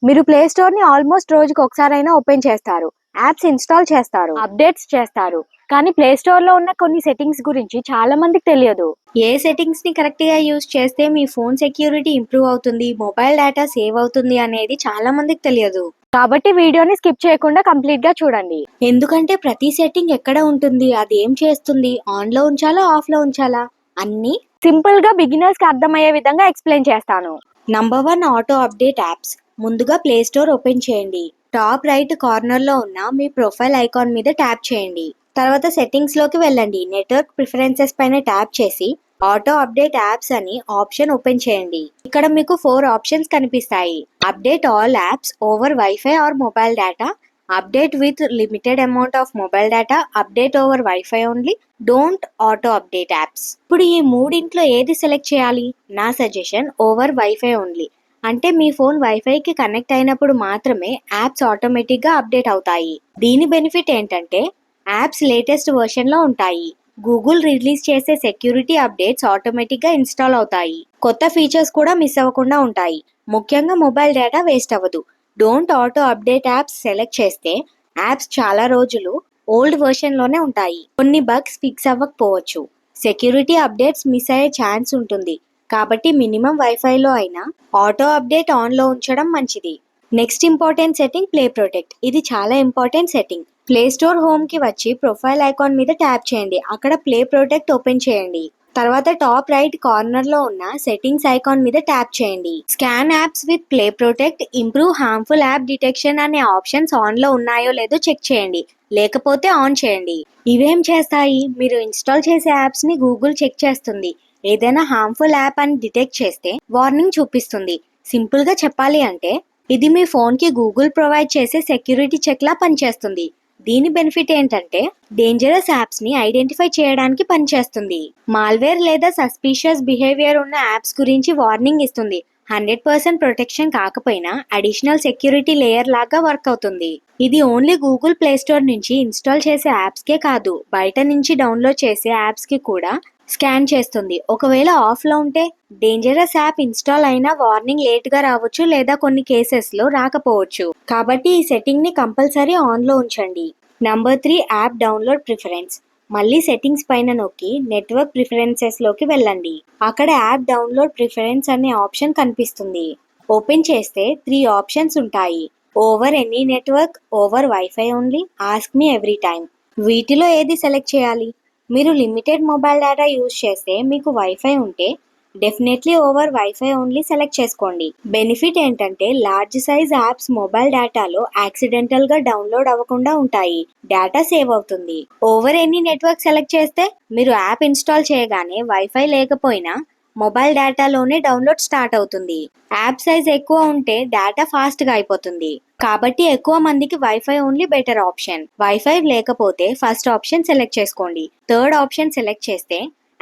మీరు play store ని almost రోజుకి ఒకసారైనా ఓపెన్ చేస్తారు, యాప్స్ ఇన్స్టాల్ చేస్తారు, అప్డేట్స్ చేస్తారు. కానీ ప్లే స్టోర్ లో ఉన్న కొన్ని సెట్టింగ్స్ గురించి చాలా మందికి తెలియదు. ఏ సెట్టింగ్స్ ని కరెక్ట్ గా యూజ్ చేస్తే మీ ఫోన్ సెక్యూరిటీ ఇంప్రూవ్ అవుతుంది, మొబైల్ డేటా సేవ్ అవుతుంది అనేది చాలా మందికి తెలియదు. కాబట్టి వీడియోని స్కిప్ చేయకుండా కంప్లీట్ గా చూడండి. ఎందుకంటే ప్రతి సెట్టింగ్ ఎక్కడ ఉంటుంది, అది ఏం చేస్తుంది, ఆన్ లో ఉంచాలా ఆఫ్ లో ఉంచాలా అన్ని సింపుల్ గా బిగినర్స్ కి అర్థమయ్యే విధంగా ఎక్స్ప్లెయిన్ చేస్తాను. Number 1, auto update apps. ముందుగా ప్లే స్టోర్ ఓపెన్ చేయండి. టాప్ రైట్ కార్నర్ లో ఉన్న మీ ప్రొఫైల్ ఐకాన్ మీద ట్యాప్ చేయండి. తర్వాత సెట్టింగ్స్ లోకి వెళ్ళండి. నెట్వర్క్ ప్రిఫరెన్సెస్ పైన ట్యాప్ చేసి ఆటో అప్డేట్ యాప్స్ అని ఆప్షన్ ఓపెన్ చేయండి. ఇక్కడ మీకు 4 ఆప్షన్స్ కనిపిస్తాయి. Update all apps over wifi or mobile data, update with limited amount of mobile data, update over wifi only, don't auto update apps. ఇప్పుడు ఈ మూడింట్లో ఏది సెలెక్ట్ చేయాలి? నా సజెషన్ ఓవర్ వైఫై ఓన్లీ. అంటే మీ ఫోన్ వైఫైకి కనెక్ట్ అయినప్పుడు మాత్రమే apps ఆటోమేటిక్గా update అవుతాయి. దీని బెనిఫిట్ ఏంటంటే యాప్స్ లేటెస్ట్ వర్షన్లో ఉంటాయి. గూగుల్ రిలీజ్ చేసే సెక్యూరిటీ అప్డేట్స్ ఆటోమేటిక్గా ఇన్స్టాల్ అవుతాయి. కొత్త ఫీచర్స్ కూడా మిస్ అవ్వకుండా ఉంటాయి. ముఖ్యంగా మొబైల్ డేటా వేస్ట్ అవ్వదు. Don't auto update apps select చేస్తే యాప్స్ చాలా రోజులు ఓల్డ్ వర్షన్లోనే ఉంటాయి. కొన్ని బగ్స్ ఫిక్స్ అవ్వకపోవచ్చు. సెక్యూరిటీ అప్డేట్స్ మిస్ అయ్యే ఛాన్స్ ఉంటుంది. కాబట్టి మినిమం వైఫైలో అయినా ఆటో అప్డేట్ ఆన్లో ఉంచడం మంచిది. Next important setting play protect. ఇది చాలా ఇంపార్టెంట్ సెట్టింగ్. ప్లే స్టోర్ హోమ్కి వచ్చి ప్రొఫైల్ ఐకాన్ మీద ట్యాప్ చేయండి. అక్కడ ప్లే ప్రొటెక్ట్ ఓపెన్ చేయండి. తర్వాత టాప్ రైట్ కార్నర్లో ఉన్న సెట్టింగ్స్ ఐకాన్ మీద ట్యాప్ చేయండి. Scan apps with play protect, improve harmful app detection అనే ఆప్షన్స్ ఆన్లో ఉన్నాయో లేదో చెక్ చేయండి. లేకపోతే ఆన్ చేయండి. ఇవేం చేస్తాయి? మీరు ఇన్స్టాల్ చేసే యాప్స్ని గూగుల్ చెక్ చేస్తుంది. ఏదైనా హార్మ్ఫుల్ యాప్ అని డిటెక్ట్ చేస్తే వార్నింగ్ చూపిస్తుంది. సింపుల్గా చెప్పాలి అంటే ఇది మీ ఫోన్కి గూగుల్ ప్రొవైడ్ చేసే సెక్యూరిటీ చెక్లా పనిచేస్తుంది. దీని బెనిఫిట్ ఏంటంటే డేంజరస్ యాప్స్ని ఐడెంటిఫై చేయడానికి పనిచేస్తుంది. మాల్వేర్ లేదా సస్పీషియస్ బిహేవియర్ ఉన్న యాప్స్ గురించి వార్నింగ్ ఇస్తుంది. 100% ప్రొటెక్షన్ కాకపోయినా అడిషనల్ సెక్యూరిటీ లేయర్ లాగా వర్క్ అవుతుంది. ఇది ఓన్లీ గూగుల్ ప్లే స్టోర్ నుంచి ఇన్స్టాల్ చేసే యాప్స్కే కాదు, బయట నుంచి డౌన్లోడ్ చేసే యాప్స్కి కూడా స్కాన్ చేస్తుంది. ఒకవేళ ఆఫ్లో ఉంటే డేంజరస్ యాప్ ఇన్స్టాల్ అయినా వార్నింగ్ లేట్గా రావచ్చు లేదా కొన్ని కేసెస్లో రాకపోవచ్చు. కాబట్టి ఈ సెట్టింగ్ని కంపల్సరీ ఆన్లో ఉంచండి. Number 3, app download preference. మళ్ళీ సెట్టింగ్స్ పైన నొక్కి నెట్వర్క్ ప్రిఫరెన్సెస్లోకి వెళ్ళండి. అక్కడ యాప్ డౌన్లోడ్ ప్రిఫరెన్స్ అనే ఆప్షన్ కనిపిస్తుంది. ఓపెన్ చేస్తే 3 ఆప్షన్స్ ఉంటాయి. Over any network, over wifi only, ask me every time. వీటిలో ఏది సెలెక్ట్ చేయాలి? మీరు లిమిటెడ్ మొబైల్ డేటా యూజ్ చేస్తే, మీకు వైఫై ఉంటే definitely over wifi only select చేసుకోండి. బెనిఫిట్ ఏంటంటే లార్జ్ సైజ్ యాప్స్ మొబైల్ డేటాలో యాక్సిడెంటల్గా డౌన్లోడ్ అవ్వకుండా ఉంటాయి. డేటా సేవ్ అవుతుంది. ఓవర్ ఎనీ నెట్వర్క్ సెలెక్ట్ చేస్తే మీరు యాప్ ఇన్స్టాల్ చేయగానే వైఫై లేకపోయినా మొబైల్ డేటాలోనే డౌన్లోడ్ స్టార్ట్ అవుతుంది. యాప్ సైజ్ ఎక్కువ ఉంటే డేటా ఫాస్ట్గా అయిపోతుంది. కాబట్టి ఎక్కువ మందికి wifi only better option. Wifi లేకపోతే ఫస్ట్ ఆప్షన్ సెలెక్ట్ చేసుకోండి. థర్డ్ ఆప్షన్ సెలెక్ట్ చేస్తే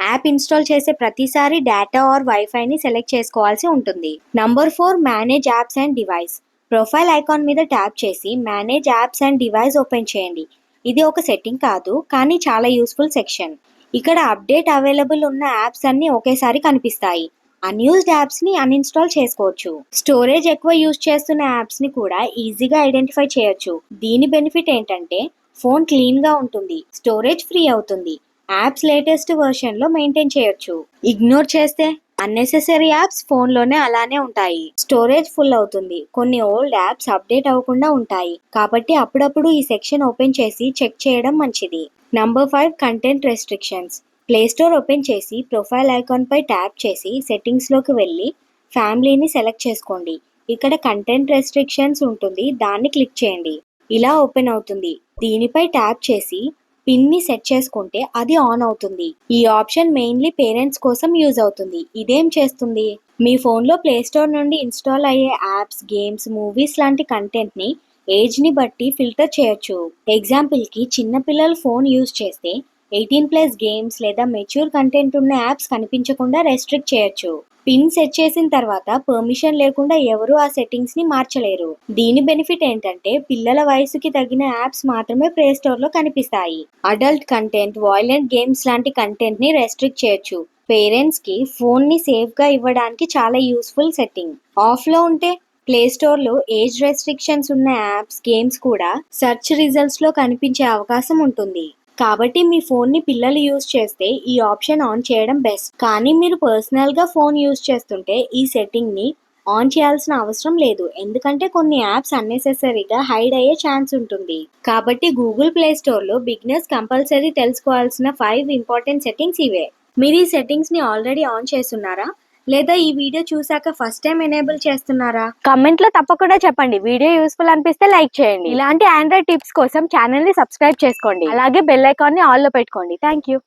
యాప్ ఇన్స్టాల్ చేసే ప్రతిసారి డేటా ఆర్ వైఫైని సెలెక్ట్ చేసుకోవాల్సి ఉంటుంది. Number 4, manage apps and device. Profile icon మీద ట్యాప్ చేసి manage apps and device open చేయండి. ఇది ఒక సెట్టింగ్ కాదు, కానీ చాలా యూస్ఫుల్ సెక్షన్. ఇక్కడ అప్డేట్ అవైలబుల్ ఉన్న యాప్స్ అన్ని ఒకేసారి కనిపిస్తాయి. అన్యూజ్డ్ యాప్స్ని అన్ఇన్స్టాల్ చేసుకోవచ్చు. స్టోరేజ్ ఎక్కువ యూజ్ చేస్తున్న యాప్స్ని కూడా ఈజీగా ఐడెంటిఫై చేయొచ్చు. దీని బెనిఫిట్ ఏంటంటే ఫోన్ క్లీన్గా ఉంటుంది, స్టోరేజ్ ఫ్రీ అవుతుంది. యాప్స్ లేటెస్ట్ వర్షన్లో మెయింటైన్ చేయొచ్చు. ఇగ్నోర్ చేస్తే అన్నెసెసరీ యాప్స్ ఫోన్లోనే అలానే ఉంటాయి. స్టోరేజ్ ఫుల్ అవుతుంది. కొన్ని ఓల్డ్ యాప్స్ అప్డేట్ అవ్వకుండా ఉంటాయి. కాబట్టి అప్పుడప్పుడు ఈ సెక్షన్ ఓపెన్ చేసి చెక్ చేయడం మంచిది. Number 5, content restrictions. Play store open చేసి ప్రొఫైల్ ఐకాన్పై ట్యాప్ చేసి సెట్టింగ్స్లోకి వెళ్ళి ఫ్యామిలీని సెలెక్ట్ చేసుకోండి. ఇక్కడ కంటెంట్ రెస్ట్రిక్షన్స్ ఉంటుంది, దాన్ని క్లిక్ చేయండి. ఇలా ఓపెన్ అవుతుంది. దీనిపై ట్యాప్ చేసి పిన్ని సెట్ చేసుకుంటే అది ఆన్ అవుతుంది. ఈ ఆప్షన్ మెయిన్లీ పేరెంట్స్ కోసం యూజ్ అవుతుంది. ఇదేం చేస్తుంది? మీ ఫోన్లో ప్లే స్టోర్ నుండి ఇన్స్టాల్ అయ్యే యాప్స్, గేమ్స్, మూవీస్ లాంటి కంటెంట్ని ఏజ్ని బట్టి ఫిల్టర్ చేయొచ్చు. ఎగ్జాంపుల్కి చిన్నపిల్లలు ఫోన్ యూజ్ చేస్తే 18+ గేమ్స్ లేదా మెచ్యూర్ కంటెంట్ ఉన్న యాప్స్ కనిపించకుండా రెస్ట్రిక్ట్ చేయొచ్చు. పిన్ సెట్ చేసిన తర్వాత పర్మిషన్ లేకుండా ఎవరు ఆ సెట్టింగ్స్ని మార్చలేరు. దీని బెనిఫిట్ ఏంటంటే పిల్లల వయసుకి తగిన యాప్స్ మాత్రమే ప్లే స్టోర్లో కనిపిస్తాయి. అడల్ట్ కంటెంట్, వాయిలెంట్ గేమ్స్ లాంటి కంటెంట్ని రెస్ట్రిక్ట్ చేయొచ్చు. పేరెంట్స్కి ఫోన్ని సేఫ్గా ఇవ్వడానికి చాలా యూస్ఫుల్ సెట్టింగ్. ఆఫ్లో ఉంటే ప్లే స్టోర్ లో ఏజ్ రెస్ట్రిక్షన్స్ ఉన్న యాప్స్, గేమ్స్ కూడా సెర్చ్ రిజల్ట్స్ లో కనిపించే అవకాశం ఉంటుంది. కాబట్టి మీ ఫోన్ ని పిల్లలు యూజ్ చేస్తే ఈ ఆప్షన్ ఆన్ చేయడం బెస్ట్. కానీ మీరు పర్సనల్ గా ఫోన్ యూజ్ చేస్తుంటే ఈ సెట్టింగ్ ని ఆన్ చేయాల్సిన అవసరం లేదు, ఎందుకంటే కొన్ని యాప్స్ అన్నెసెసరీగా హైడ్ అయ్యే ఛాన్స్ ఉంటుంది. కాబట్టి గూగుల్ ప్లే స్టోర్ లో బిగినర్స్ కంపల్సరీ తెలుసుకోవాల్సిన 5 ఇంపార్టెంట్ సెట్టింగ్స్ ఇవే. మీరు ఈ సెట్టింగ్స్ ని ఆల్రెడీ ఆన్ చేస్తున్నారా, లేదా ఈ వీడియో చూసాక ఫస్ట్ టైం ఎనేబుల్ చేస్తున్నారా? కమెంట్ లో తప్పకుండా చెప్పండి. వీడియో యూస్ఫుల్ అనిపిస్తే లైక్ చేయండి. ఇలాంటి ఆండ్రాయిడ్ టిప్స్ కోసం ఛానల్ ని సబ్స్క్రైబ్ చేసుకోండి. అలాగే బెల్ ఐకాన్ ని ఆల్ లో పెట్టుకోండి. Thank you.